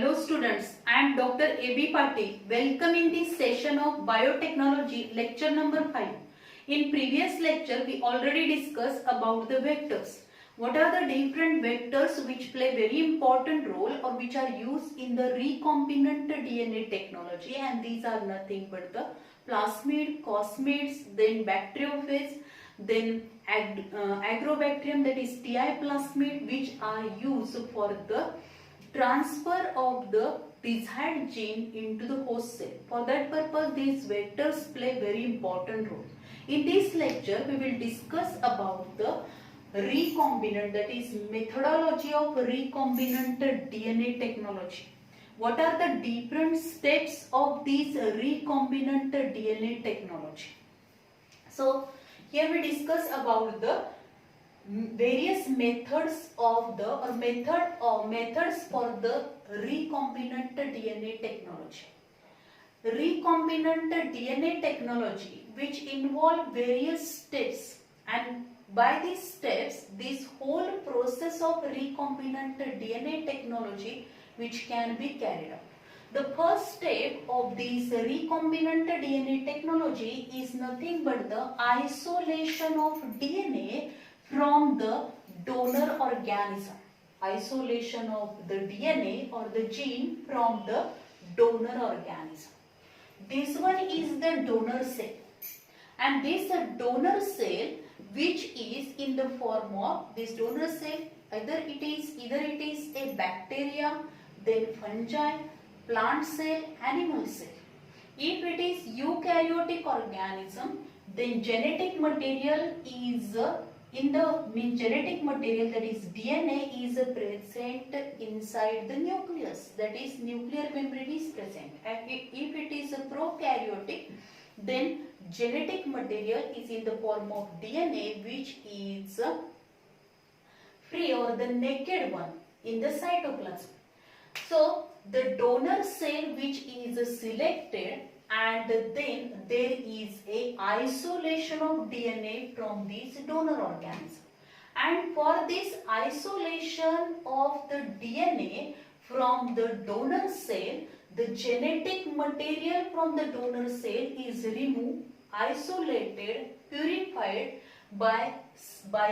Hello students, I am Dr. A.B. Patil. Welcome in this session of Biotechnology lecture number 5. In previous lecture, we already discussed about the vectors. What are the different vectors which play very important role or which are used in the recombinant DNA technology, and these are nothing but the plasmid, cosmids, then bacteriophage, then agrobacterium, that is TI plasmid, which are used for the transfer of the desired gene into the host cell. For that purpose, these vectors play very important role. In this lecture, we will discuss about the recombinant, that is methodology of recombinant DNA technology. What are the different steps of this recombinant DNA technology? So here we discuss about the various methods of the methods for the recombinant DNA technology. Recombinant DNA technology, which involve various steps, and by these steps this whole process of recombinant DNA technology which can be carried out. The first step of this recombinant DNA technology is nothing but the isolation of DNA from the donor organism. Isolation of the DNA or the gene from the donor organism. This one is the donor cell, and this donor cell which is in the form of this donor cell, either it is a bacteria, then fungi, plant cell, animal cell. If it is eukaryotic organism, then genetic material is genetic material, that is DNA, is present inside the nucleus, that is nuclear membrane is present. And if it is a prokaryotic, then genetic material is in the form of DNA which is free or the naked one in the cytoplasm. So the donor cell which is selected, and then there is a isolation of DNA from this donor organism. And for this isolation of the DNA from the donor cell, the genetic material from the donor cell is removed, isolated, purified by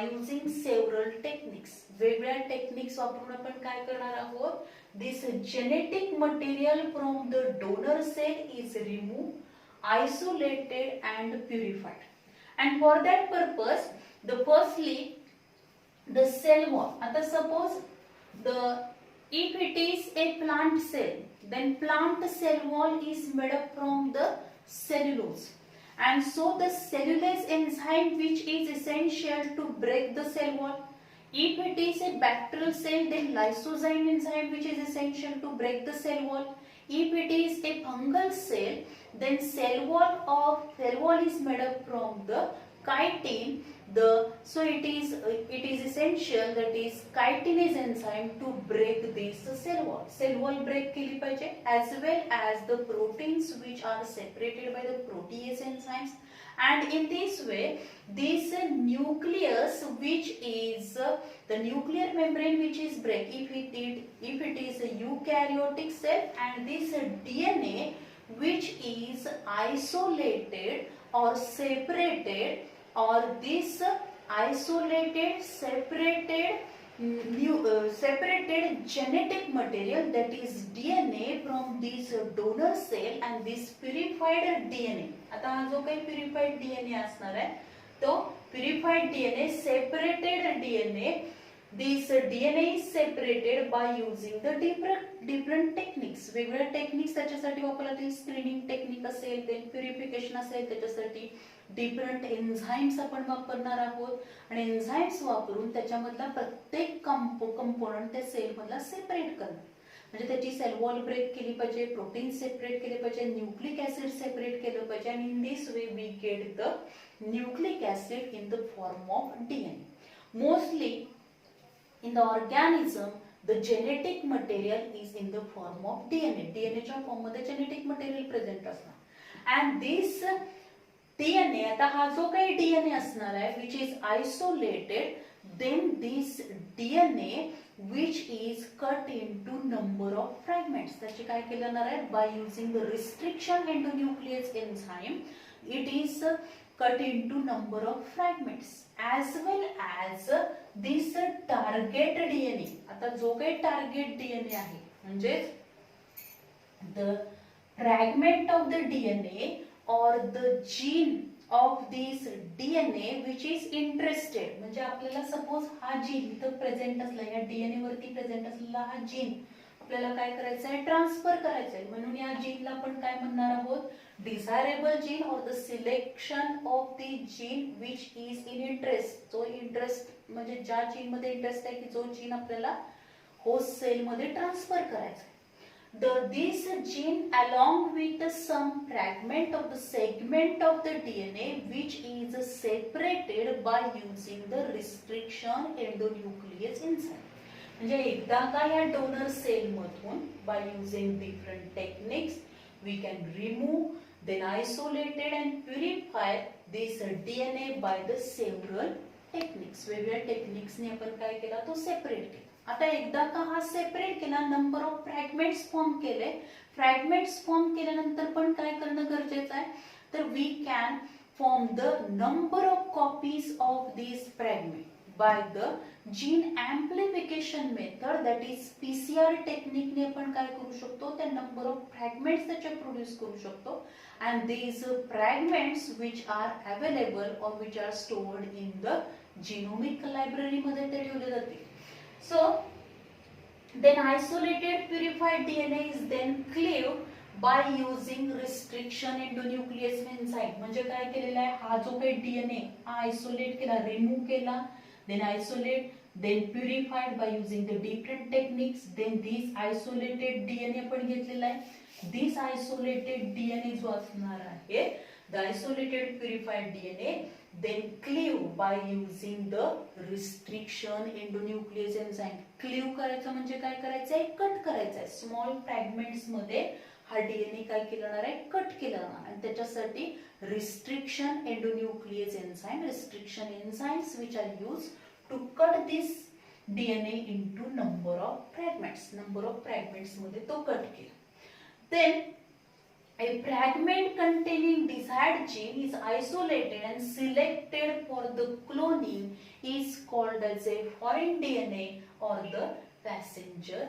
using several techniques. वेगळ्या techniques वापरून आपण काय करणार आहोत? This genetic material from the donor cell is removed, isolated and purified. And for that purpose, firstly the cell wall. आता suppose if it is a plant cell, then plant cell wall is made up from the cellulose. And so the cellulase enzyme which is essential to break the cell wall. If it is a bacterial cell, then lysozyme enzyme which is essential to break the cell wall. If it is a fungal cell, then cell wall is made up from the chitin. So it is essential, that is chitinase enzyme, to break this cell wall. Cell wall break केली पाहिजे, as well as the proteins which are separated by the protease enzymes. And in this way, this nucleus, which is the nuclear membrane which is break, if it is a eukaryotic cell, and this DNA which is isolated or separated, or this isolated separated genetic material, that is DNA from this donor cell, and this purified DNA. आता हा जो काही purified DNA असणार आहे, तो purified DNA, separated DNA, this DNA is separated by using the different techniques. वेगवेगळ्या techniques त्याच्यासाठी वापरला जातील. स्क्रीनिंग टेक्निक असेल, देन प्युरिफिकेशन असेल, त्याच्यासाठी डिफरंट एन्झाइम्स आपण वापरणार आहोत, आणि एन्झाइम्स वापरून त्याच्यामधला प्रत्येक कंपोनंट त्या सेल मधला सेपरेट करणं. म्हणजे त्याची सेल वॉल ब्रेक केली पाहिजे, प्रोटीन सेपरेट केले पाहिजे, न्यूक्लिक ऍसिड सेपरेट केलं पाहिजे, आणि in this way we get the nucleic acid in the form of DNA. Mostly in the organism, the genetic material is in the form of DNA. DNA च्या form मध्ये genetic material present असणार. And this DNA, आता हा जो काही DNA असणार आहे, which is isolated, then this DNA which is cut into number of fragments. त्याची काय केलं जाणार आहे? By using the restriction endonuclease enzyme, it is cut into number of fragments as well as this target DNA. आता जो काही target DNA आहे म्हणजे the fragment of the DNA or the gene of this DNA which is interested. म्हणजे आपल्याला suppose हा gene इथं present असला, या डीएनए वरती प्रेझेंट असलेला हा जीन आपल्याला काय करायचं आहे? ट्रान्सफर करायचं आहे. म्हणून या जीनला आपण काय म्हणणार आहोत? डिझायरेबल जीन और the selection of the gene which is in interest. जो इंटरेस्ट म्हणजे ज्या जीन मध्ये इंटरेस्ट आहे की जो जीन आपल्याला होस्ट सेल मध्ये ट्रान्सफर करायचा आहे. This gene along with some fragment of the segment of the DNA which is separated by using the restriction endonuclease enzyme. म्हणजे एकदा का या डोनर सेल मधून by using different techniques we can remove then isolated and purify this DNA by the several techniques. वेगवेगळ्या टेक्निक्सने आपण काय केला? तो सेपरेट केला. आता एकदा का हा सेपरेट केला, नंबर ऑफ फ्रॅगमेंट्स फॉर्म केले. फ्रॅगमेंट्स फॉर्म केल्यानंतर पण काय करणं गरजेचं आहे? तर we can form the number of copies of this fragment by the gene amplification method, that is PCR टेक्निकने आपण काय करू शकतो? त्या नंबर ऑफ फ्रॅगमेंट्स त्याचे प्रोड्यूस करू शकतो. And these fragments which are available और which are stored in the genomic library मध्ये ते ठेवले जातील. So then isolated purified DNA is then cleaved by using restriction endonuclease enzyme. म्हणजे काय केलेलं आहे? हा जो काही डीएनए आयसोलेट केला, रिमूव्ह केला, then isolate, then purified by using the different techniques. Then this isolated DNA आपण घेतलेला आहे. This isolated DNA जो असणार आहे, the isolated purified DNA then cleave by using the restriction endonuclease enzyme. Cleave करायचं म्हणजे काय करायचं आहे? कट करायचं आहे. स्मॉल फ्रॅगमेंट्स मध्ये हा डीएनए काय केलं जाणार आहे? कट केला जाणार. आणि त्याच्यासाठी restriction endonuclease enzyme, restriction enzymes which are used to cut this DNA into number of fragments. Number of fragments मध्ये तो कट केला. Then a fragment containing desired gene is isolated and selected for the cloning is called as a foreign DNA or the passenger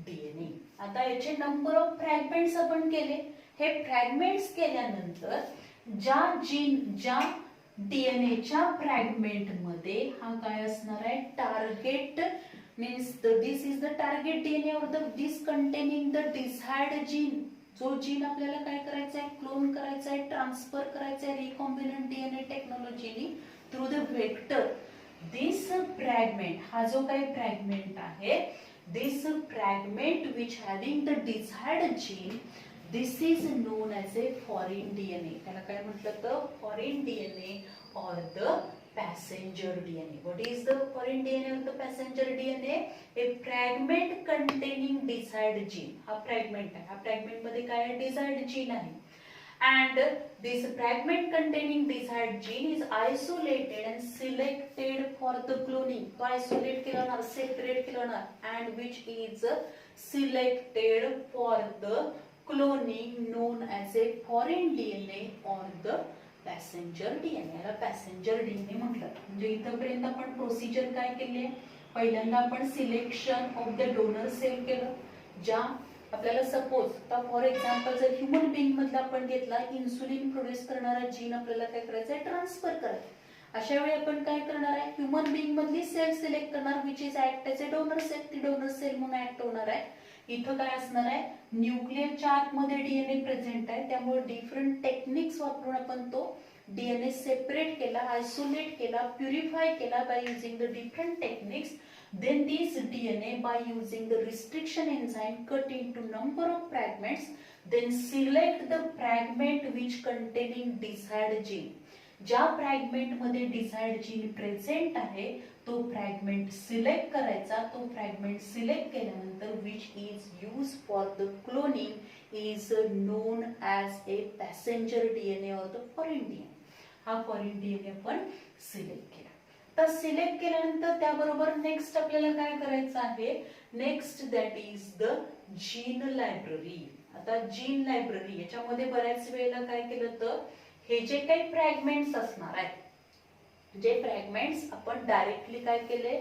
DNA. आता याचे number of fragments आपण केले. हे fragments केल्यानंतर ज्या डीएनएच्या फ्रॅगमेंट मध्ये हा काय असणार आहे? Target means this is the target DNA और दिस कंटेनिंग द डिझायर्ड जीन. जो जीन आपल्याला काय करायचा आहे? क्लोन करायचा आहे, ट्रान्सफर करायचा आहे रिकॉम्बिनंट डीएनए टेक्नॉलॉजीनी through the vector. This fragment, हा जो काही फ्रॅगमेंट आहे, this fragment which having the desired gene, this is known as a foreign DNA. त्याला काय म्हटलं? तर फॉरेन डीएनए और the passenger DNA. What is the foreign DNA or the passenger DNA? A fragment containing desired gene. हा fragment आहे. हा fragment मध्ये काय आहे? डिझायर्ड जीन आहे. And this fragment containing desired gene is isolated and selected for the cloning. तो isolate केला जाणार, separate केला जाणार, and which is selected for the cloning known as a foreign DNA or the passenger DNA. याला passenger DNA म्हटलं. म्हणजे इथपर्यंत आपण प्रोसिजर काय केली आहे? पहिल्यांदा आपण selection of the donor cell केलं. ज्या आपल्याला सपोज आता फॉर एक्झाम्पल जर ह्युमन बिंग मधला आपण घेतला, इन्सुलिन प्रोड्यूस करणारा जीन आपल्याला काय करायचं आहे? ट्रान्सफर करायचं. अशा वेळी आपण काय करणार आहे? ह्युमन बिंग मधली सेल सिलेक्ट करणार which is act as a donor cell. ती डोनर सेल म्हणून ऍक्ट होणार आहे. इथं काय असणार आहे? न्यूक्लियसच्या आतमध्ये डीएनए प्रेझेंट आहे, त्यामुळे डिफरंट टेक्निक्स वापरून आपण तो डीएनए सेपरेट केला, आयसोलेट केला, प्युरिफाय केला bye using the different techniques. Then this DNA by using the restriction enzyme cut into number of fragments, then select the fragment which containing desired gene. ज्या fragment मध्ये desired gene present आहे तो fragment select करायचा. तो fragment select केल्यानंतर which is use for the cloning is known as A passenger DNA और the foreign DNA. हा foreign DNA पण सिलेक्ट केला. तर सिलेक्ट केल्यानंतर त्याबरोबर नेक्स्ट आपल्याला काय करायचं आहे, next that is the gene library. आता जीन लायब्ररी याच्यामध्ये बऱ्याच वेळेला काय केलं तर हे जे काही फ्रॅगमेंट्स असणार आहेत, जे फ्रॅगमेंट्स आपण डायरेक्टली काय केले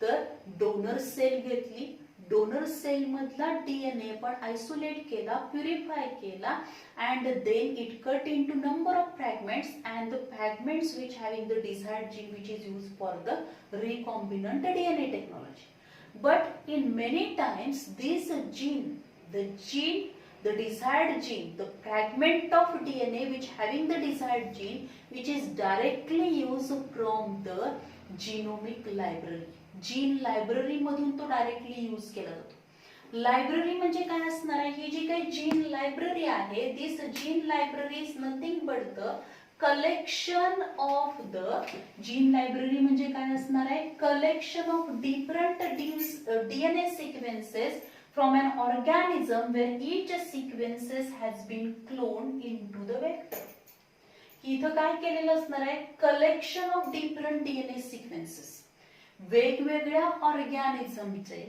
तर डोनर सेल घेतली, डोनर सेल मधला डीएनए आपण आयसोलेट केला, प्युरिफाय केला, and then it cut into number of fragments, and the fragments which having the desired gene which is used for the recombinant DNA technology. But in many times this gene, the desired gene, the fragment of DNA which having the desired gene which is directly used from the genomic library. Gene library मधून तो directly use केला जातो. Library म्हणजे काय असणार आहे, ही जी काही जीन लायब्ररी आहे, this gene library is nothing but the collection of the, gene library म्हणजे काय असणार आहे, collection of different DNA sequences from an organism where each sequences has been cloned into the vector. इथं काय केलेलं असणार आहे, collection of different DNA sequences, वेगवेगळ्या ऑर्गॅनिझमचे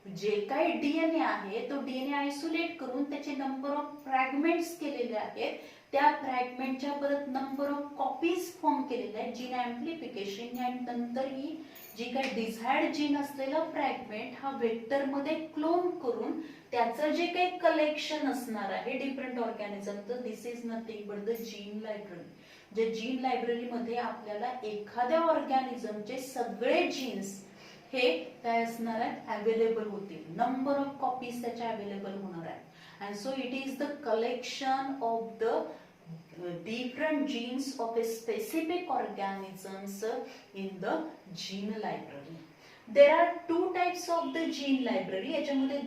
जे काही डीएनए आहे तो डीएनए आयसोलेट करून त्याचे नंबर ऑफ फ्रॅगमेंट्स केलेले आहेत, त्या फ्रॅगमेंटच्या परत नंबर ऑफ कॉपीज फॉर्म केलेल्या आहेत, जीन ऍम्प्लिफिकेशन, आणि नंतर ही जी काही डिझायर्ड जीन असलेला फ्रॅगमेंट हा वेक्टर मध्ये क्लोन करून त्याचं जे काही कलेक्शन असणार आहे डिफरंट ऑर्गॅनिझमचं, this is nothing but the gene library. जे जीन लायब्ररी मध्ये आपल्याला एखाद्या ऑर्गॅनिझमचे सगळे जीन्स हे काय असणार आहेत, अवेलेबल होतील, नंबर ऑफ कॉपीज त्याच्या अवेलेबल होणार आहेत. And so it is the collection of the different genes of a specific organisms in the gene library. There are two types of the gene library. याच्यामध्ये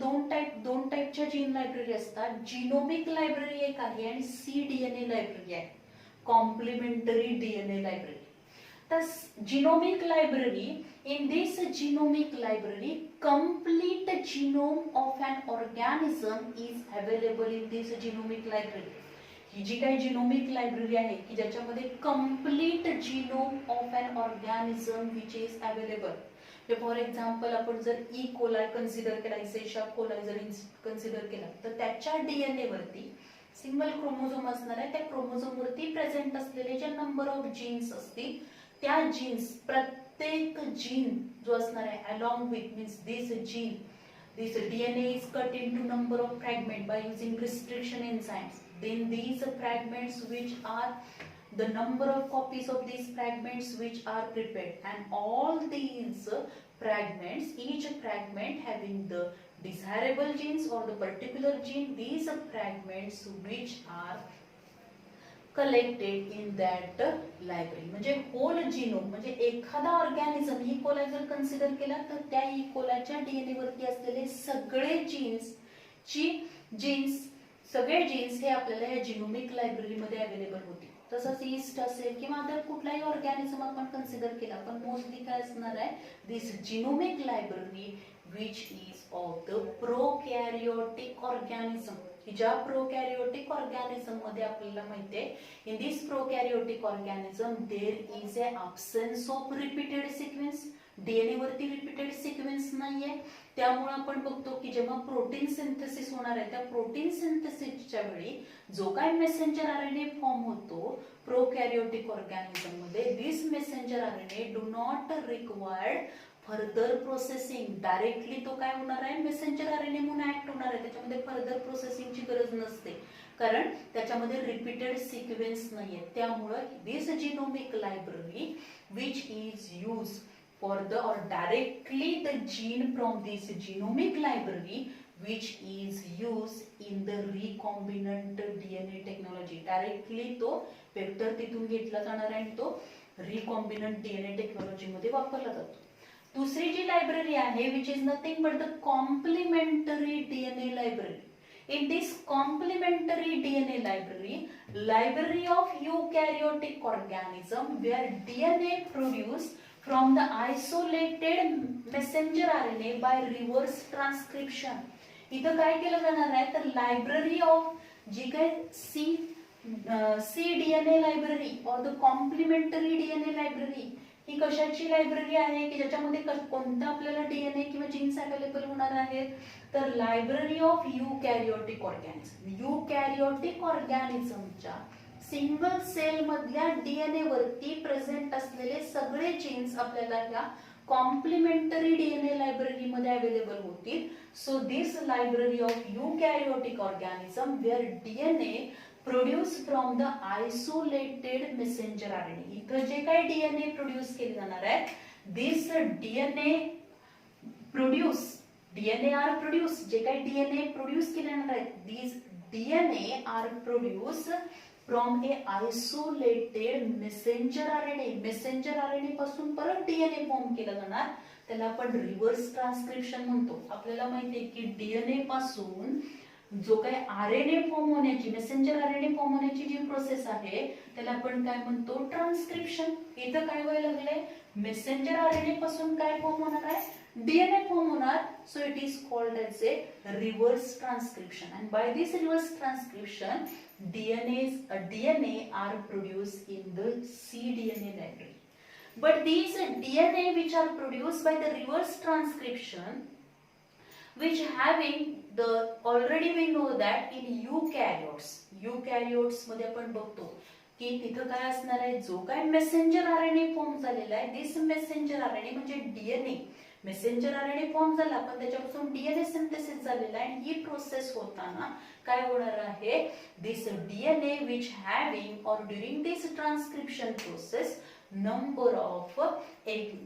दोन टाइपच्या gene library असतात. Genomic library एक आहे आणि cDNA library आहे, complementary DNA library. तर genomic library, in this genomic library complete genome of an organism is available in this genomic library. ही जी काही जिनोमिक लायब्ररी आहे की ज्याच्यामध्ये complete genome of an organism which is available. For example आपण जर E coli consider केला, इसेशा coli जर कन्सिडर केला तर त्याच्या डीएनए वरती सिंगल क्रोमोझोम असणार आहे, त्या क्रोमोझोम वरती प्रेझेंट असलेले जे नंबर ऑफ जीन्स असतील त्या जीन्स, प्रत्येक जीन जो असणार आहे along with means this DNA is cut into number of fragments by using restriction enzymes. Then these fragments which are the number of copies of these fragments which are prepared, and all these fragments, each fragment having the desirable genes or the particular gene, these fragments which are collected in that library. म्हणजे hole genome, म्हणजे एखादा organism E coli जर consider केला तर त्या E कोलाच्या DNA वरती असलेले सगळे सगळे जीन्स हे आपल्याला या जिनोमिक लायब्ररी मध्ये अवेलेबल होतील. तसंच ईस्ट असेल किंवा अदर कुठलाही ऑर्गॅनिझम आपण कन्सिडर केला, पण मोस्टली काय असणार आहे, this genomic library which is of the prokaryotic organism. ज्या प्रोकॅरियोटिक ऑर्गॅनिझम मध्ये आपल्याला माहितीये, in this prokaryotic organism there is a absence of repeated sequence. DNA वरती रिपीटेड सिक्वेन्स नाहीये, त्यामुळे आपण बघतो की जेव्हा प्रोटीन सिंथेसिस होणार आहे त्या प्रोटीन सिंथेसिसच्या वेळी जो काही मेसेंजर आरएनए फॉर्म होतो प्रोकॅरियोटिक ऑर्गॅनिझम मध्ये, this messenger RNA do not required further processing. Directly तो काय होणार आहे, मेसेंजर आरएनए म्हणून ऍक्ट होणार आहे, त्याच्यामध्ये फर्दर प्रोसेसिंगची गरज नसते कारण त्याच्यामध्ये रिपीटेड सिक्वेन्स नाहीये. त्यामुळे this genomic library which is use for the or directly the gene from this genomic library which is used in the recombinant DNA technology. Directly तो वेक्टर तिथून घेतला जाणार आहे आणि तो recombinant DNA टेक्नॉलॉजी मध्ये वापरला जातो. दुसरी जी लायब्ररी आहे which is nothing but the complementary DNA library. In this complementary DNA library of eukaryotic organism where DNA produced from the isolated messenger RNA by reverse transcription. इथं काय केलं जाणार आहे तर लायब्ररी ऑफ जी काय cDNA लायब्ररी और the complementary DNA library, ही कशाची library आहे की ज्याच्यामध्ये कोणता आपल्याला डीएनए किंवा जीन्स अवेलेबल होणार आहेत, तर library of eukaryotic organism. Eukaryotic ऑर्गॅनिझमच्या सिंगल सेल मधल्या डीएनए वरती प्रेझेंट असलेले सगळे जीन्स आपल्याला या कॉम्प्लिमेंटरी डीएनए लायब्ररी मध्ये अवेलेबल होतील. So this library of eukaryotic organism where DNA produce from the isolated messenger RNA. इथं जे काही डीएनए प्रोड्यूस केले जाणार आहे, दिस डीएनए आर प्रोड्यूस, जे काही डीएनए प्रोड्यूस केले जाणार आहेत, this DNA are produce from a isolated messenger RNA. Messenger RNA पासून परत डीएनए फॉर्म केला जाणार, त्याला आपण रिव्हर्स ट्रान्सक्रिप्शन म्हणतो. आपल्याला माहिती आहे की डीएनए पासून जो काही आरएनए फॉर्म होण्याची, मेसेंजर आरएनए फॉर्म होण्याची जी प्रोसेस आहे त्याला आपण काय म्हणतो, ट्रान्सक्रिप्शन. इथं काय व्हायला लागलंय, मेसेंजर आरएनए पासून काय फॉर्म होणार आहे, डीएनए फॉर्म होणार. So it is called as a reverse transcription. And by this reverse transcription DNA are produced in the cDNA library. But these DNA which are produced by the reverse transcription, which having the, already we know that in eukaryotes मध्ये आपण बघतो की तिथं काय असणार आहे, जो काय मेसेंजर आरएनए फॉर्म झालेला आहे, दिस मेसेंजर आरएनए म्हणजे डीएनए, मेसेंजर आरएनए फॉर्म झाला पण त्याच्यापासून डीएनए सिंथेसिस झालेला आहे. ही प्रोसेस होताना काय होणार आहे, दिस डीएनए विच हॅव्हिंग और during this transcription process number of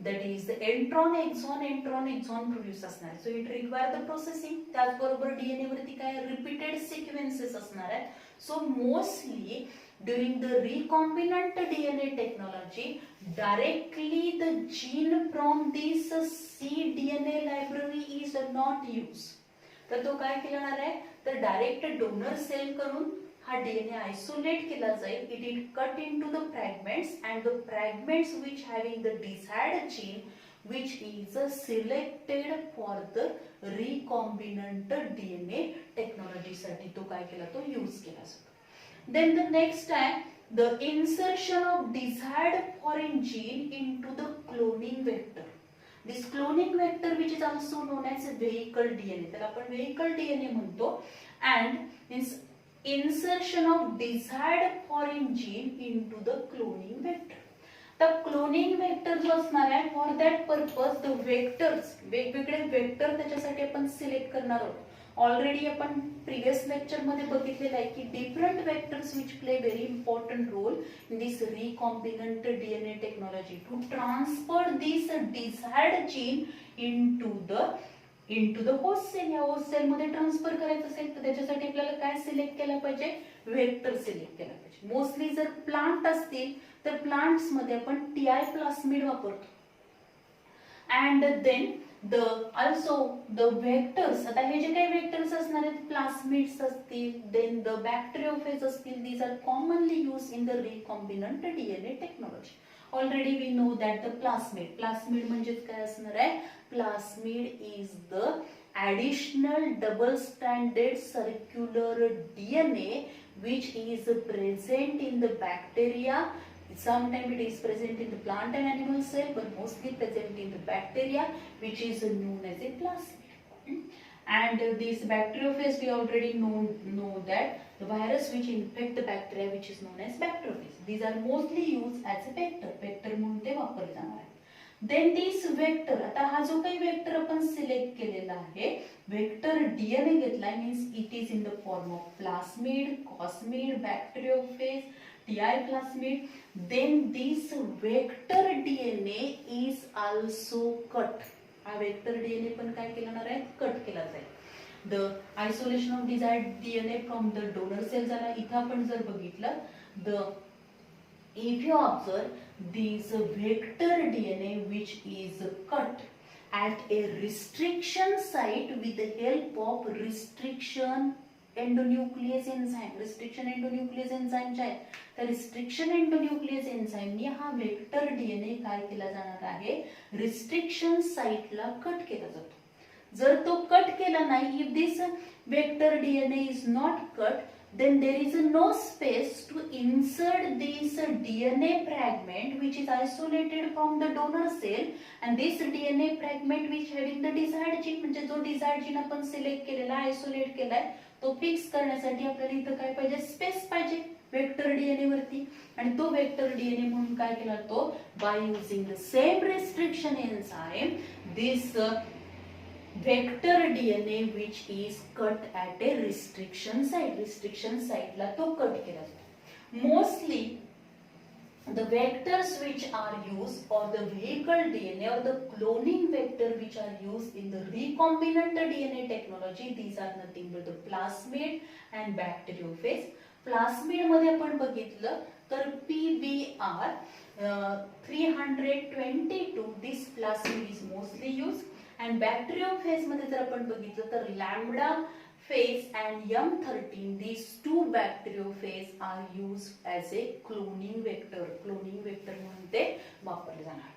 that is the intron exon produce असणार. So it require the processing. त्याचबरोबर डीएनए वरती काय रिपीटेड सिक्वेन्सेस असणार आहेत. So mostly during the recombinant DNA technology, directly the gene from this cDNA library is not used. तर तो काय केला जाणार आहे, तर डायरेक्ट डोनर सेल करून हा डीएनए आयसोलेट केला जाईल. It is cut into the fragments and the fragments which having the desired gene which is selected for the recombinant DNA technology साठी तो काय केला, तो यूज केला जातो. Then the next time the insertion of desired foreign gene into the cloning vector. This cloning vector which is also known as vehicle DNA, त्याला आपण vehicle DNA म्हणतो. And insertion of desired foreign gene into the cloning vector. तर cloning vector जो असणार आहे, for that purpose the vectors, वेगवेगळे vector त्याच्यासाठी आपण सिलेक्ट करणार आहोत. ऑलरेडी आपण प्रिव्हियस लेक्चर मध्ये बघितलेलं आहे की different vectors which play very important role in this recombinant DNA technology to transfer this desired gene into the host cell. या होस्ट सेल मध्ये ट्रान्सफर करायचं असेल तर त्याच्यासाठी आपल्याला काय सिलेक्ट केलं पाहिजे, वेक्टर सिलेक्ट केला पाहिजे. मोस्टली जर प्लांट असतील तर प्लांट्स मध्ये आपण टीआय प्लास्मिड वापरतो. अँड देन द वेक्टर्स, आता हे जे काही वेक्टर्स असणार आहेत, प्लास्मिड्स असतील, देन द बॅक्टेरियोफेज असतील, these are commonly use in the recombinant DNA technology. Already we know that the plasmid म्हणजे काय असणार आहे, plasmid is the additional double stranded circular DNA which is present in the bacteria. Sometimes it is present in the plant and animal cell, but mostly present in the bacteria, which is known as a plasmid. And this bacteriophage, we already know that the virus which infect the bacteria, which is known as bacteriophage. These are mostly used as a vector म्हणून ते वापरले जाणार आहे. Then this vector, आता हा जो काही vector आपण सिलेक्ट केलेला आहे, वेक्टर डीएनए घेतलाय, means it is in the form of plasmid, cosmid, bacteriophage, TI plasmid. Then this vector DNA is also cut. हा वेक्टर डीएनए पण काय केला जाणार आहे, कट केला जाईल. The isolation of desired DNA from the donor cell झाला. इथं आपण जर बघितलं, if you observe this vector DNA which is cut at a restriction site with the help of restriction endonuclease enzyme. restriction endonuclease enzyme जे आहे, तर restriction endonuclease enzyme ने हा वेक्टर डीएनए काय केला जाणार आहे, रिस्ट्रिक्शन साइटला कट केला जातो. जर तो कट केला नाही, if this vector DNA is not cut, then there is no space to insert this DNA fragment which is isolated from the donor cell, and this DNA fragment which having the desired gene, म्हणजे जो desired gene आपण select केलेला isolate केलाय तो fix करण्यासाठी आपल्याला इथं काय पाहिजे, स्पेस पाहिजे वेक्टर डीएनए वरती, आणि तो वेक्टर डीएनए म्हणून काय केला तो, bye using the same restriction enzyme this vector DNA which is cut at a restriction site ला तो कट केला जातो. Mostly the vectors which are used or the vehicle DNA or the cloning vector which are used in the recombinant DNA technology, these are nothing but the plasmid and bacteriophage. Plasmid मध्ये आपण बघितलं तर PBR 322 this plasmid is mostly used, and bacteriophage मध्ये जर आपण बघितलं तर lambda phase and M13 these two bacteriophage are used as a cloning vector म्हणून ते वापरले जाणार.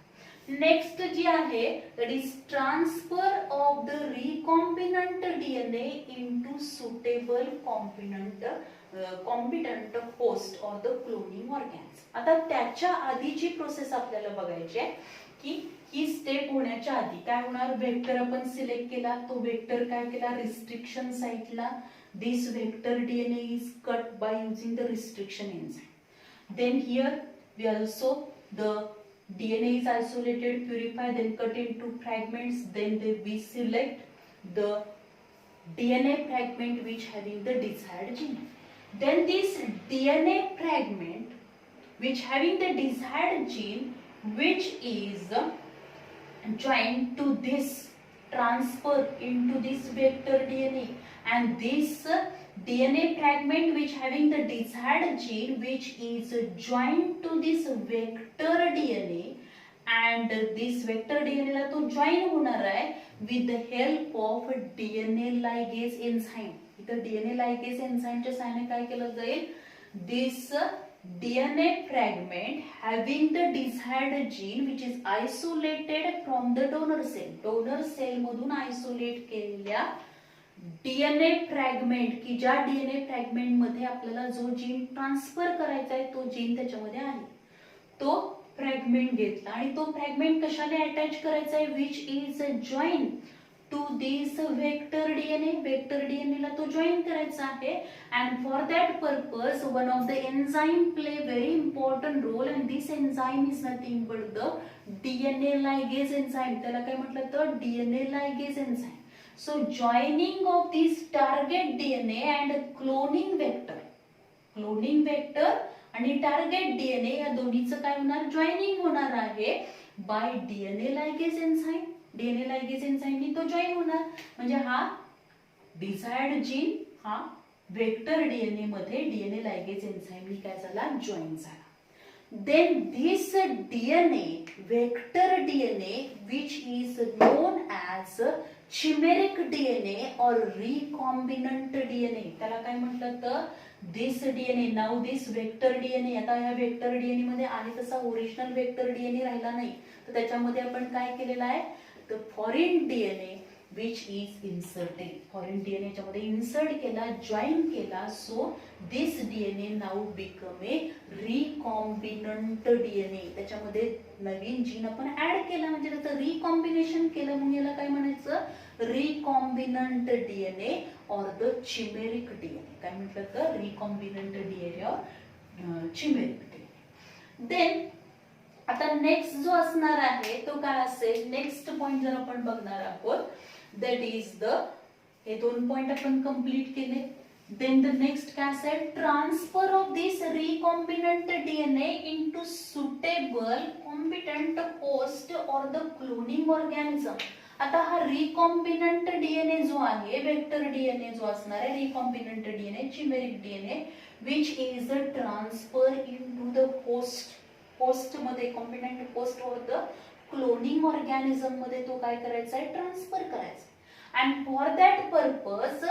नेक्स्ट जी आहे that is transfer of the recombinant DNA into suitable competent host or the cloning organs. आता त्याच्या आधीची प्रोसेस आपल्याला बघायची आहे की ही स्टेप होण्याच्या आधी काय होणार, वेक्टर आपण सिलेक्ट केला, तो वेक्टर काय केला रिस्ट्रिक्शन साइटला, this vector DNA is cut by using the restriction enzyme. Then here we also the DNA is isolated, purified, then cut into fragments, then we select the DNA fragment which having the desired gene. Then this DNA fragment which having the desired gene which is joined to this transfer into this vector DNA, and this DNA fragment which having the desired gene which is joined to this vector DNA, and this vector DNA ला तो join होणार आहे with the help of DNA ligase enzyme. इथं DNA ligase enzyme च्या सहाय्याने काय केलं जाईल, this DNA fragment having the desired gene which is isolated from the donor cell मधून आयसोलेट केलेल्या DNA फ्रॅगमेंट की ज्या DNA फ्रॅगमेंट मध्ये आपल्याला जो जीन ट्रान्सफर करायचा आहे तो जीन त्याच्यामध्ये आहे, तो फ्रॅगमेंट घेतला आणि तो फ्रॅगमेंट कशाला अटॅच करायचा आहे, which is join to this vector DNA ला तो जॉईन करायचा आहे. And for that purpose one of the enzyme play very important role, and this enzyme is nothing but the DNA ligase enzyme. त्याला काय म्हटलं तर DNA ligase enzyme. So joining of this target DNA and cloning vector आणि target DNA या दोन्हीचं काय होणार, joining होणार आहे by DNA ligase enzyme. DNA लायगेज एन्झाइमनी तो जॉईन होणार, म्हणजे हा डिझायर्ड जीन हा वेक्टर डीएनए मध्ये डीएनए लायगेज एन्झाइमनी काय झाला, जॉईन झाला. Then this DNA, vector DNA, which is known as chimeric DNA or recombinant DNA. त्याला काय म्हटलं तर this DNA, now this vector DNA. आता ह्या वेक्टर डीएनए मध्ये आहे तसा ओरिजिनल वेक्टर डीएनए राहिला नाही, तर त्याच्यामध्ये आपण काय केलेलं आहे, the foreign DNA which is inserted. Foreign DNA याच्यामध्ये इन्सर्ट केला, जॉईन केला. So this DNA now become a recombinant DNA. त्याच्यामध्ये नवीन जीन आपण ऍड केला म्हणजे त्याचं रिकॉम्बिनेशन केलं म्हणून याला काय म्हणायचं, रिकॉम्बिनंट डीएनए और द चिमेरिक डीएनए. काय म्हटलं तर रिकॉम्बिनंट डीएनए और चिमेरिक डीएनए. देन आता नेक्स्ट जो असणार आहे तो काय असेल, नेक्स्ट पॉइंट जर आपण बघणार आहोत, दॅट इज द, हे दोन पॉइंट आपण कंप्लीट केले. देन द नेक्स्ट काय असेल, transfer of this recombinant DNA into suitable competent host or the cloning organism. आता हा रिकॉम्बिनंट डीएनए जो आहे, वेक्टर डीएनए जो असणार आहे, recombinant DNA, chimeric DNA, which is transfer into the host मध्ये, competent host or the cloning organism मध्ये तो काय करायचा आहे, ट्रान्सफर करायचा. And for that purpose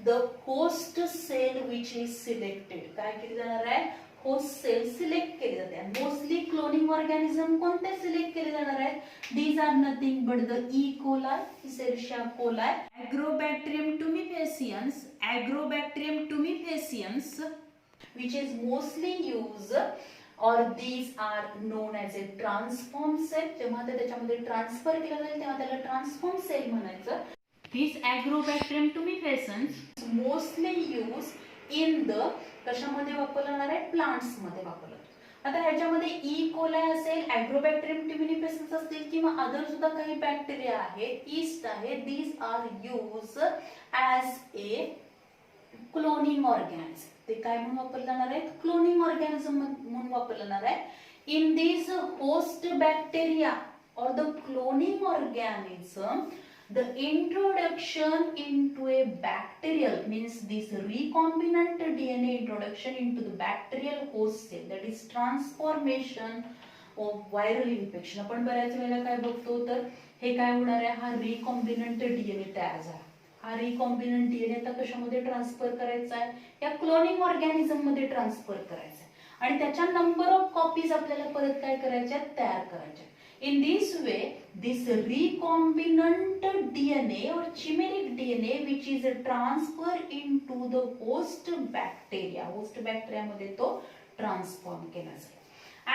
the host cell which is selected, काय केली जाणार आहे, होस्ट सेल सिलेक्ट केले जाते. आणि मोस्टली क्लोनिंग ऑर्गॅनिझम कोणते सिलेक्ट केले जाणार आहेत, these are nothing but the E coli, Escherichia coli, Agrobacterium tumefaciens mediums which is mostly used or these are known as a transform cell. जेव्हा ते त्याच्यामध्ये ट्रान्सफर केलं जाईल तेव्हा त्याला ट्रान्सफॉर्म सेल म्हणायचं. These agrobacterium tumescens mostly used in the कशामध्ये वापरला जाणार आहे, प्लांट्स मध्ये वापरला. आता ह्याच्यामध्ये ई कोलाई असेल, ॲग्रोबॅक्टेरियम tumescens असतील किंवा अदर सुद्धा काही बॅक्टेरिया आहेत, ईस्ट आहे, these are use as a cloning organism. ते काय म्हणून वापरले जाणार आहेत, क्लोनिंग ऑर्गॅनिझम म्हणून वापरले जाणार आहे. In this host bacteria or the cloning organism, the introduction into a bacterial means this recombinant DNA introduction into the bacterial host cell, that is transformation of viral infection. आपण बऱ्याच वेळेला काय बघतो तर हे काय होणार आहे, हा रिकॉम्बिनंट डीएनए तयार झाला. हा रिकॉम्बिनंट डीएनए आता कशामध्ये ट्रान्सफर करायचा आहे, या क्लोनिंग ऑर्गॅनिझम मध्ये ट्रान्सफर करायचा आहे आणि त्याच्या नंबर ऑफ कॉपीज आपल्याला परत काय करायच्या, तयार करायच्या. In this way, this recombinant DNA or chimeric DNA which is transferred into the host bacteria मध्ये तो ट्रान्सफॉर्म केला जाईल.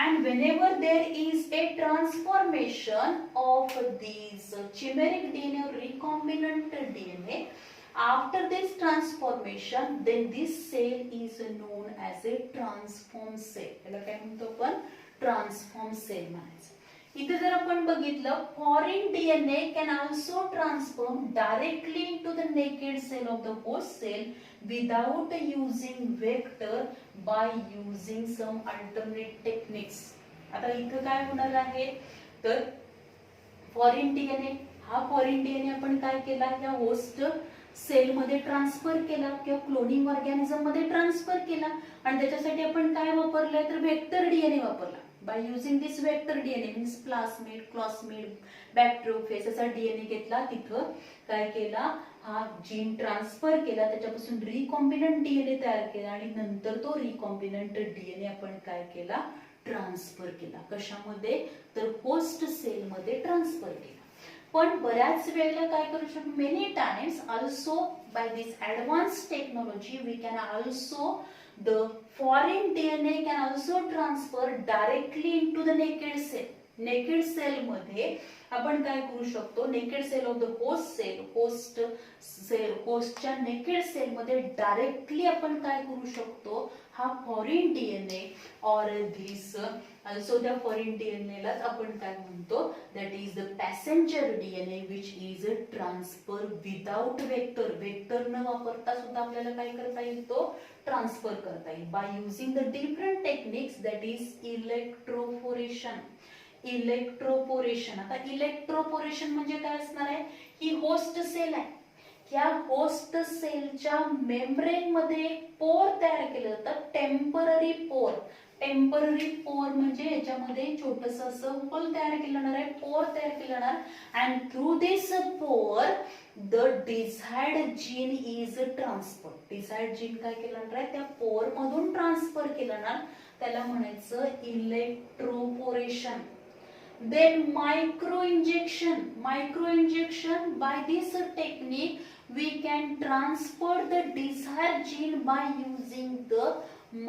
And whenever there is a transformation of these chimeric DNA or recombinant DNA, after this transformation, then this cell is known as a transform cell. याला काय म्हणतो आपण, transform sale म्हणायचं. इथे जर आपण बघितलं, foreign DNA can also transform directly into the naked cell of the host cell without using vector by using some alternate techniques. आता इथं काय होणार आहे तर फॉरेन डीएनए, हा फॉरेन डीएनए आपण काय केला, या होस्ट सेल मध्ये ट्रान्सफर केला किंवा क्लोनिंग ऑर्गॅनिझम मध्ये ट्रान्सफर केला आणि त्याच्यासाठी आपण काय वापरलंय तर वेक्टर डीएनए वापरला. By using this vector DNA means plasmid, clausmid, bacteriophage असा डीएनए घेतला, तिथं काय केला, हा जीन ट्रान्सफर केला, त्याच्यापासून रिकॉम्बिनंट डीएनए तयार केला आणि नंतर तो रिकॉम्बिनंट डीएनए आपण काय केला, ट्रान्सफर केला. कशामध्ये तर होस्ट सेल मध्ये ट्रान्सफर केला. पण बऱ्याच वेळेला काय करू शकतो, many times also by this advance technology we can also the foreign DNA can also transfer directly into the naked cell. Naked cell मध्ये आपण काय करू शकतो, नेकेड सेल ऑफ द होस्टच्या नेकेड सेल मध्ये डायरेक्टली आपण काय करू शकतो, हा foreign DNA or this also त्या फॉरेन डीएनए लाच आपण काय म्हणतो, that is the passenger DNA which is a transfer without vector. Vector न वापरता सुद्धा आपल्याला काय करता येईल, तो ट्रान्सफर करता येईल by using the different techniques, that is electrophoresis. आता इलेक्ट्रोपोरेशन म्हणजे काय असणार आहे, ही होस्ट सेल आहे, या होस्ट सेलच्या मेम्ब्रेन मध्ये एक पोर तयार केलं जातं, टेम्पररी पोर. टेम्पररी पोर म्हणजे याच्यामध्ये छोटस असं होल तयार केलं जाणार आहे, पोर तयार केलं जाणार, and through this pore the desired gene is transfer. Desired gene काय केलं जाणार आहे, त्या पोर मधून ट्रान्सफर केलं जाणार, त्याला म्हणायचं electroporation. Then micro injection. By this technique we can transfer the desired gene by using the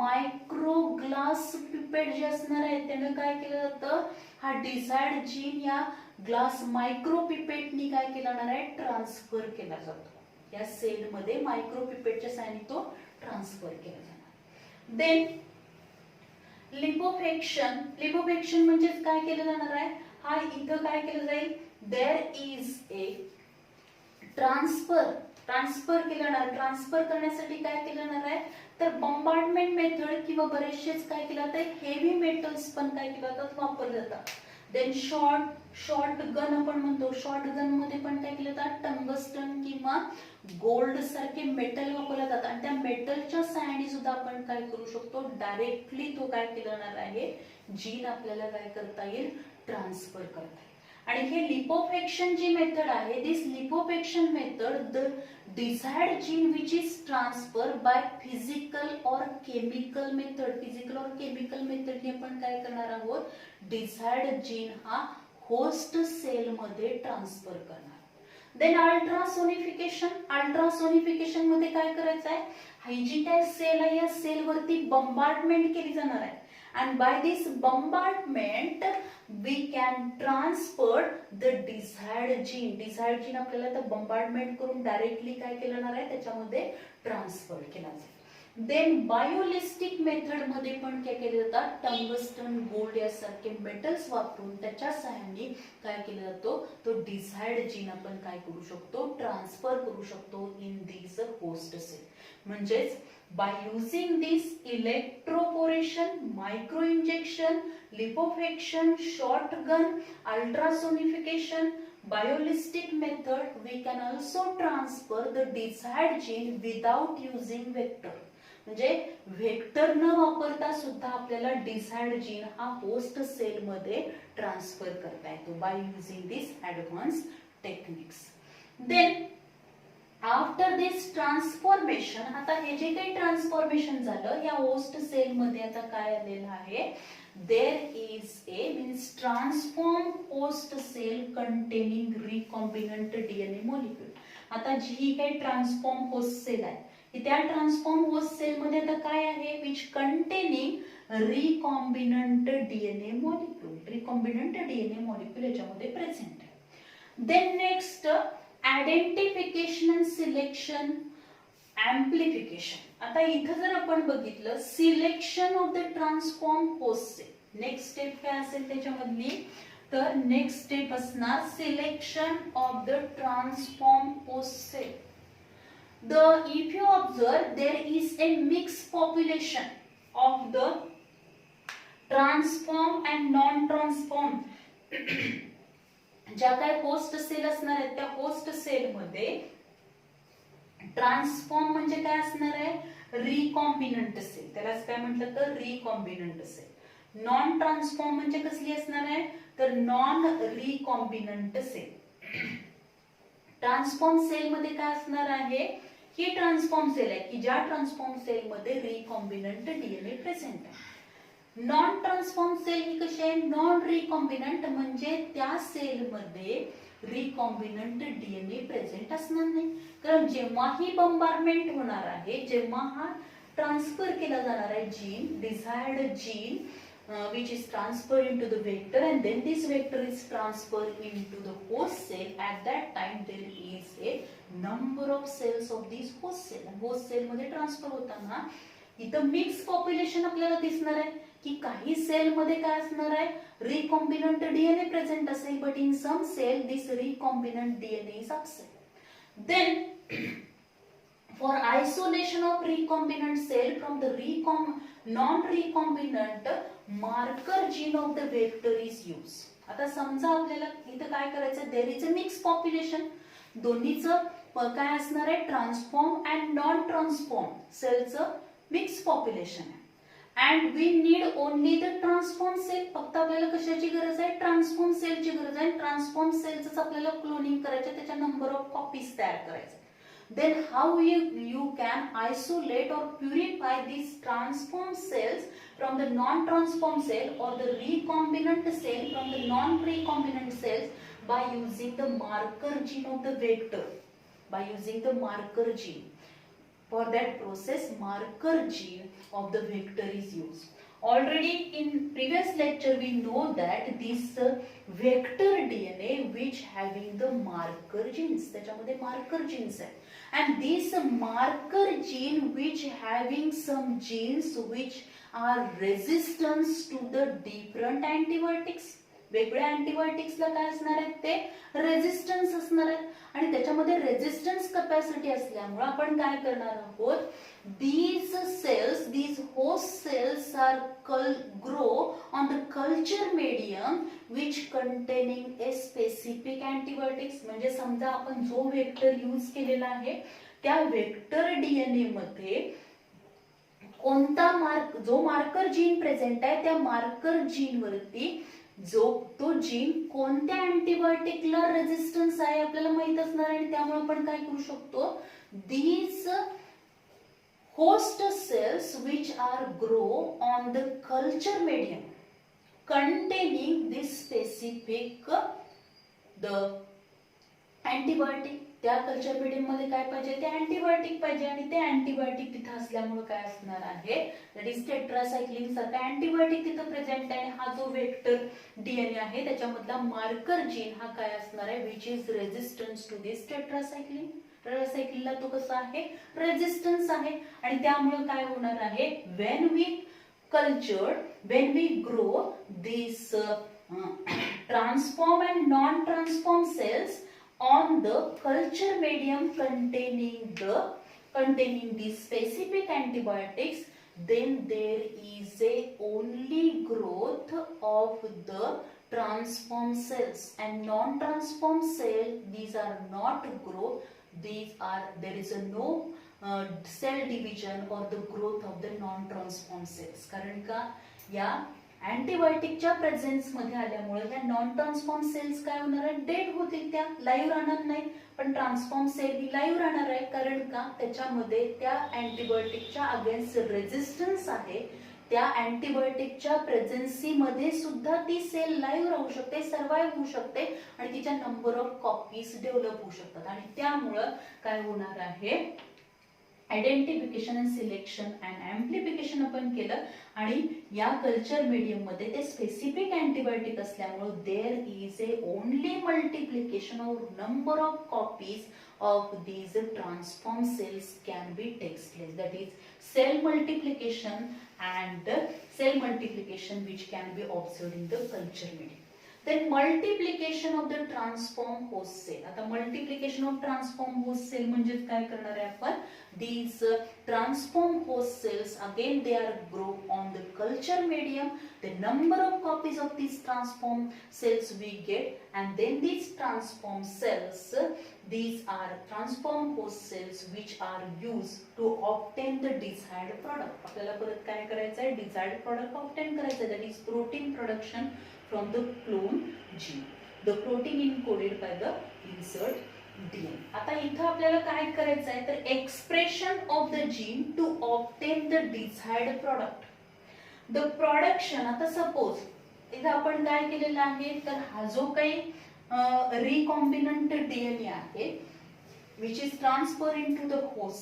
microglass pipette जे असणार आहे त्याने काय केलं जातं, हा डिझायर्ड जीन या ग्लास मायक्रो पिपेटनी काय केलं जाणार आहे, ट्रान्सफर केला जातो. या सेल मध्ये मायक्रो पिपेटच्या साहाय्याने तो ट्रान्सफर केला जाणार. देन लिपोफेक्शन म्हणजे काय केलं जाणार आहे, हा इथं काय केलं जाईल, देयर इज ए ट्रान्सफर केलं जाणार. ट्रान्सफर करण्यासाठी काय केलं जाणार आहे तर बॉम्बार्डमेंट मेथड किंवा बरेचसेच काय केलं जातं, हेवी मेटल्स पण काय केलं जातात, वापरले जातात. देन शॉर्ट गन आपण म्हणतो, शॉर्ट गन मध्ये पण काय केलं जातं, टंगस्टन किंवा गोल्ड सारखे मेटल वापरले जातात आणि त्या मेटलच्या साहाय्याने सुद्धा आपण काय करू शकतो, डायरेक्टली तो काय केलं जाणार आहे, जीन आपल्याला काय करता येईल, ट्रान्सफर करता येईल. आणि हे लिपोफेक्शन जी मेथड आहे, this lipofection method the desired gene which is transfer by physical or chemical मेथडने आपण काय करणार आहोत, डिझायर्ड जीन हा होस्ट सेल मध्ये ट्रान्सफर करणार. देन अल्ट्रासोनिफिकेशन मध्ये काय करायचं आहे, ही जी काय सेल आहे या सेल वरती बंबार्डमेंट केली जाणार आहे and by this bombardment we can transfer the desired gene आपल्याला तर bombardment करून डायरेक्टली काय केलं जाणार आहे त्याच्यामध्ये ट्रान्सफर केला जाईल. देन बायोलिस्टिक मेथड मध्ये पण काय केले जातात टंगस्टन गोल्ड यासारखे मेटल्स वापरून त्याच्या सहाय्याने काय केलं जातो तो डिझायर्ड जीन आपण काय करू शकतो ट्रान्सफर करू शकतो इन दिस होस्ट सेल. म्हणजेच by using this electroporation, microinjection, liposuction, shotgun, ultrasonification, biolistic method, we can also transfer the desired gene without using vector. म्हणजे व्हेक्टर न वापरता सुद्धा आपल्याला डिझायर्ड जीन हा होस्ट सेल मध्ये ट्रान्सफर करता येतो by using this advance techniques. Then after this transformation, आता हे जे काही ट्रान्सफॉर्मेशन झालं या होस्ट सेल मध्ये आता काय आलेलं आहे there is a means transform host cell containing recombinant DNA molecule. आता जी काही ट्रान्सफॉर्म होस्ट सेल आहे त्या ट्रान्सफॉर्म होस्ट सेल मध्ये आता काय आहे which containing recombinant DNA molecule याच्यामध्ये प्रेझेंट आहे. Then next identification and selection amplification. आता इथं जर आपण बघितलं selection of the transform host cell, next step काय असेल त्याच्यामधली तर नेक्स्ट स्टेप असणार selection of the transform host cell. If you observe, there is a mixed population of the transform and non-transform. ज्या काही होस्ट सेल असणार आहेत त्या होस्ट सेल मध्ये ट्रान्सफॉर्म म्हणजे काय असणार आहे रिकॉम्बिनंट सेल, त्यालाच काय म्हटलं तर रिकॉम्बिनंट सेल. नॉन ट्रान्सफॉर्म म्हणजे कसली असणार आहे तर non recombinant cell. Transform cell मध्ये काय असणार आहे ही ट्रान्सफॉर्म सेल आहे की ज्या ट्रान्सफॉर्म सेल मध्ये रिकॉम्बिनंट डीएनए प्रेझेंट आहे. नॉन ट्रान्सफॉर्म सेल ही कशी आहे नॉन रिकॉम्बिनंट म्हणजे त्या सेल मध्ये रिकॉम्बिनंट डीएनए प्रेझेंट असणार नाही. कारण जेव्हा ही बंबार्डमेंट होणार आहे जेव्हा हा ट्रान्सफर केला जाणार आहे gene desired gene which is transferred into the vector and then this vector is transferred into the host cell. At that time there is a number of cells of this host cell. host cell मध्ये transfer होताना इथं mix population आपल्याला दिसणार आहे की काही sale मध्ये काय असणार आहे रिकॉम्बिनंट डीएनए प्रेझेंट असेल but in some cell this recombinant DNA is absent. Then for isolation of recombinant cell from the non-recombinant marker gene of the vector is used. आता समजा आपल्याला इथं काय करायचं there is a mix population दोन्हीचं काय असणार आहे ट्रान्सफॉर्म अँड नॉन ट्रान्सफॉर्म सेलचं मिक्स पॉप्युलेशन आहे and we need only the transform cell. फक्त आपल्याला कशाची गरज आहे ट्रान्सफॉर्म सेलची गरज आहे. ट्रान्सफॉर्म सेलच आपल्याला क्लोनिंग करायचं त्याच्या नंबर ऑफ कॉपीज तयार करायचे. Then how you can isolate or purify these transform cells from the non-transform cell or the recombinant cell from the non-recombinant cells by using the marker gene of the vector. By using the marker gene. For that process, marker gene of the vector is used. Already in previous lecture we know that this vector DNA which having the marker genes त्याच्यामध्ये marker genes आहे. And this marker gene which having some genes which are resistance to the different antibiotics. वेगळ्या अँटीबायोटिक्सला काय असणार आहेत ते resistance असणार आहेत आणि त्याच्यामध्ये रेजिस्टन्स कॅपॅसिटी असल्यामुळे आपण काय करणार आहोत these cells these host cells are grow on the culture medium which containing a specific antibiotics. म्हणजे समजा आपण जो वेक्टर यूज केलेला आहे त्या वेक्टर डीएनए मध्ये कोणता जो मार्कर जीन प्रेझेंट आहे त्या मार्कर जीन वरती जो तो जीन कोणत्या अँटीबायोटिकला रेजिस्टन्स आहे आपल्याला माहित असणार आणि त्यामुळे आपण काय करू शकतो these host cells which are grow on the culture medium containing this specific the antibiotic त्या कल्चर मीडियम मध्ये काय पाहिजे, ते अँटीबायोटिक पाहिजे आणि ते अँटीबायोटिक तिथे असल्यामुळे काय असणार आहे, दॅट इज टेट्रासायक्लिन सारखा अँटीबायोटिक तिथे प्रेझेंट आहे. हा जो वेक्टर डीएनए आहे त्याच्यामधला मार्कर जीन हा काय असणार आहे, which is resistance to this tetracycline. टेट्रासायक्लिनला तो कसा आहे, रेझिस्टन्स आहे आणि त्यामुळे काय होणार आहे, when we grow these transform and non-transform cells on the culture medium containing the specific antibiotics, then there is a only growth of the transform cells and non-transform cell, these are not grow, there is a no cell division or the growth of the non-transform cells. कारण का या अँटीबायोटिकच्या presence मध्ये आल्यामुळे या non transform cells काय होणार आहे, dead होतील, त्या लाईव्ह राहणार नाही. पण ट्रान्सफॉर्म सेल ही लाईव्ह राहणार आहे, कारण का त्याच्यामध्ये त्या अँटीबायोटिकच्या अगेन्स्ट रेझिस्टन्स आहे. त्या अँटीबायोटिकच्या प्रेझेन्सी मध्ये सुद्धा ती सेल लाईव्ह राहू शकते, सर्व्हाइव्ह होऊ शकते आणि तिच्या नंबर ऑफ कॉपीज डेव्हलप होऊ शकतात. आणि त्यामुळं काय होणार आहे, identification and selection and amplification आपण केलं आणि या कल्चर मीडियम मध्ये ते स्पेसिफिक अँटीबायोटिक असल्यामुळे there is a only multiplication of number of copies of these transform cells can be takes place, that is cell multiplication which can be observed in the culture medium. Then multiplication of the transform host cell. आता multiplication of transform host cell म्हणजे काय करणार आहे आपण, these transform host cells again they are grow on the culture medium, the number of copies of these transform cells we get, and then these transform cells, these are transform host cells which are used to obtain the desired product. आपल्याला परत काय करायचं आहे, desired product obtain करायचं आहे, that is protein production from the clone gene, the protein encoded by the insert DNA. आता इथं आपल्याला काय करायचं आहे, तर expression of the gene to obtain the desired product. The production, आता suppose इथं आपण काय केलेलं आहे, तर हा जो काही recombinant DNA आहे which is transferred into the host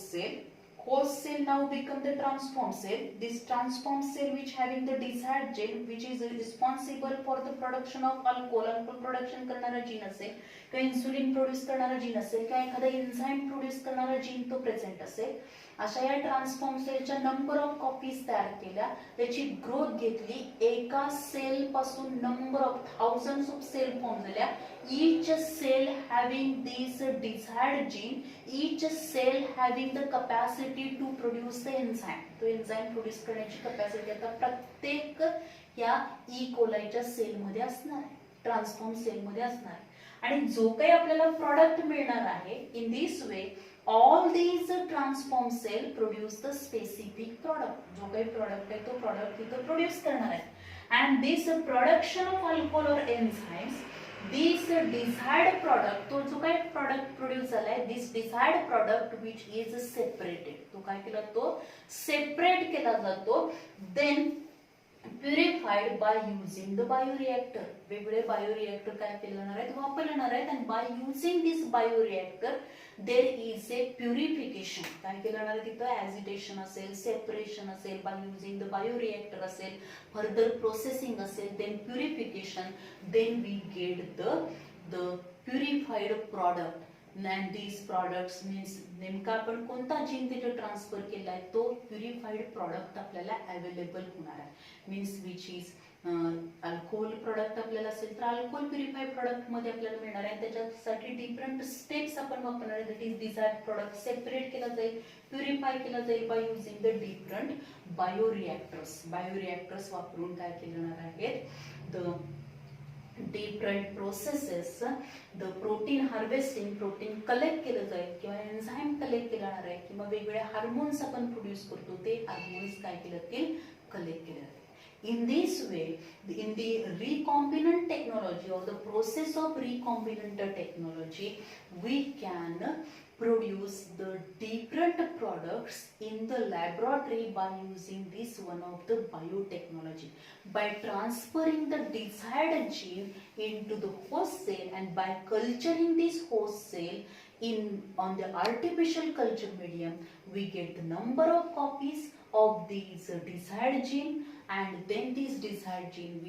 cell now become the transform cell. This transform cell which having the desired gene which is responsible for the production of alcohol production करणारा gene असेल किंवा insulin produce करणारा gene असेल किंवा एखादा enzyme produce करणारा gene तो present असेल, अशा या ट्रान्सफॉर्म सेलच्या नंबर ऑफ कॉपीज तयार केल्या, त्याची ग्रोथ घेतली, एका सेल पासून number of thousands of cell form झाल्या, each cell having this desired gene, each cell having the capacity to produce the enzyme, तो एन्झाइम प्रोड्यूस करण्याची कॅपॅसिटी आता प्रत्येक या ई कोलायच्या सेल मध्ये असणार आहे, ट्रान्सफॉर्म सेल मध्ये असणार आहे. आणि जो काही आपल्याला प्रॉडक्ट मिळणार आहे, in this way all these transform cell produce the specific product, जो काही प्रोडक्ट आहे तो प्रोडक्ट तिथं प्रोड्यूस करणार आहे. and this production of alcohol or enzymes, this desired product, तो जो काही प्रोडक्ट प्रोड्यूस झालाय, this desired product which is separated, तो काय केला, तो सेपरेट केला जातो, then purified by using the bioreactor. वेगवेगळे बायोरिएक्टर काय केले जाणार आहेत, वापरले जाणार आहेत, and by using this bioreactor there is a purification. काय केलं जाणार आहे तिथं, ऍजिटेशन असेल, सेपरेशन असेल, by using the bioreactor असेल, further processing असेल, then purification, then we get the purified product. and these products means नेमका आपण कोणता जीन तिथे ट्रान्सफर केलाय तो प्युरिफाइड प्रॉडक्ट आपल्याला अवेलेबल होणार आहे, means which is alcohol product आपल्याला असेल तर अल्कोहोल प्युरिफाइड प्रॉडक्ट मध्ये आपल्याला मिळणार आहे. त्याच्यासाठी डिफरंट स्टेप्स आपण वापरणार आहे, that is desired product separate केला जाईल, प्युरिफाय केला जाईल bye using the different bioreactors वापरून काय केले जाणार आहेत, the different processes, the protein harvesting, protein collect केलं जाईल किंवा एन्झाइम कलेक्ट केला जाणार आहे किंवा वेगवेगळे हार्मोन्स आपण प्रोड्यूस करतो ते हार्मोन्स काय केले जातील, कलेक्ट केले जातील. In this way, in the recombinant technology or the process of recombinant technology, we can produce the different products in the laboratory by using this one of the biotechnology, by transferring the desired gene into the host cell and by culturing this host cell on the artificial culture medium, we get the number of copies of these desired gene, and then this desired gene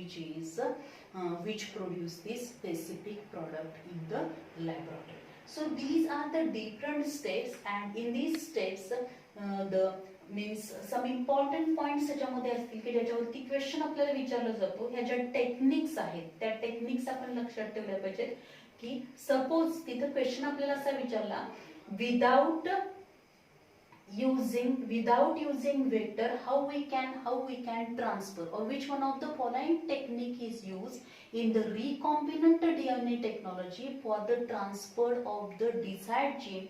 which produce this specific product in the laboratory. So these are the different steps, and in these steps the means some important points ह्याच्यामध्ये असतील की ज्याच्यावरती question आपल्याला विचारलं जातो. ह्या ज्या techniques आहेत त्या टेक्निक्स आपण लक्षात ठेवल्या पाहिजेत की सपोज तिथं क्वेश्चन आपल्याला असा विचारला, without using vector how we can transfer, or which one of the following technique is used in the recombinant DNA technology for the transfer of the desired gene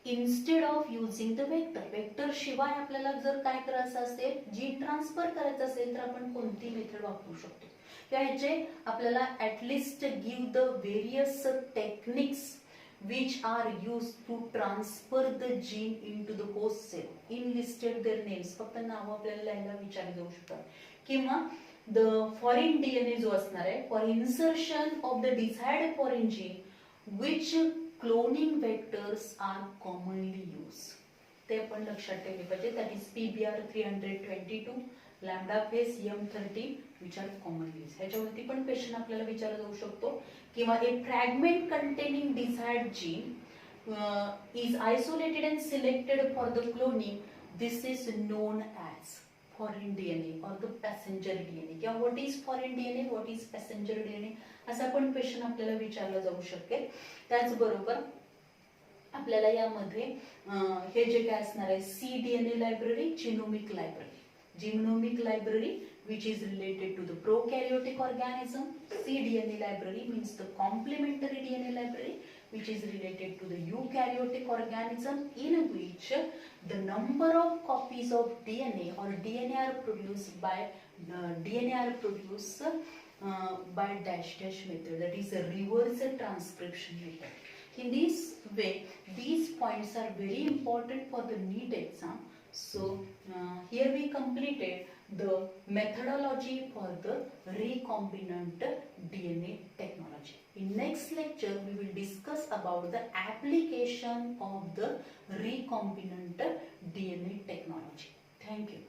instead of using the vector. Vector शिवाय आपल्याला जर काय करायचं असेल, gene transfer करायचं असेल तर आपण कोणती मेथड वापरू शकतो. ह्याचे आपल्याला at least give the various techniques which are used to transfer the gene into the host cell. In listed their names, फक्त नाव आपल्याला लिहायला विचारले जाऊ शकतात. किंवा the foreign DNA जो असणार आहे, for insertion of the desired foreign gene, which cloning vectors are commonly used. ते आपण लक्षात ठेवले पाहिजे. That is PBR 322, lambda face M13 which are commonly used. ह्याच्यावरती पण क्वेश्चन आपल्याला विचारला जाऊ शकतो. किंवा a fragment containing desired gene is isolated and selected for the cloning. This is known as foreign DNA or the passenger DNA. किंवा what is foreign DNA, what is passenger DNA असा पण question आपल्याला विचारला जाऊ शकेल. त्याचबरोबर आपल्याला यामध्ये हे जे काय असणार आहे, cDNA library, genomic library which is related to the prokaryotic organism. cDNA library means the complementary DNA library which is related to the eukaryotic organism, in which the number of copies of DNA or DNA are produced by dash method, that is a reverse transcription method. In this way, these points are very important for the NEET exam. So here we completed the methodology for the recombinant DNA technology. In next lecture, we will discuss about the application of the recombinant DNA technology. Thank you.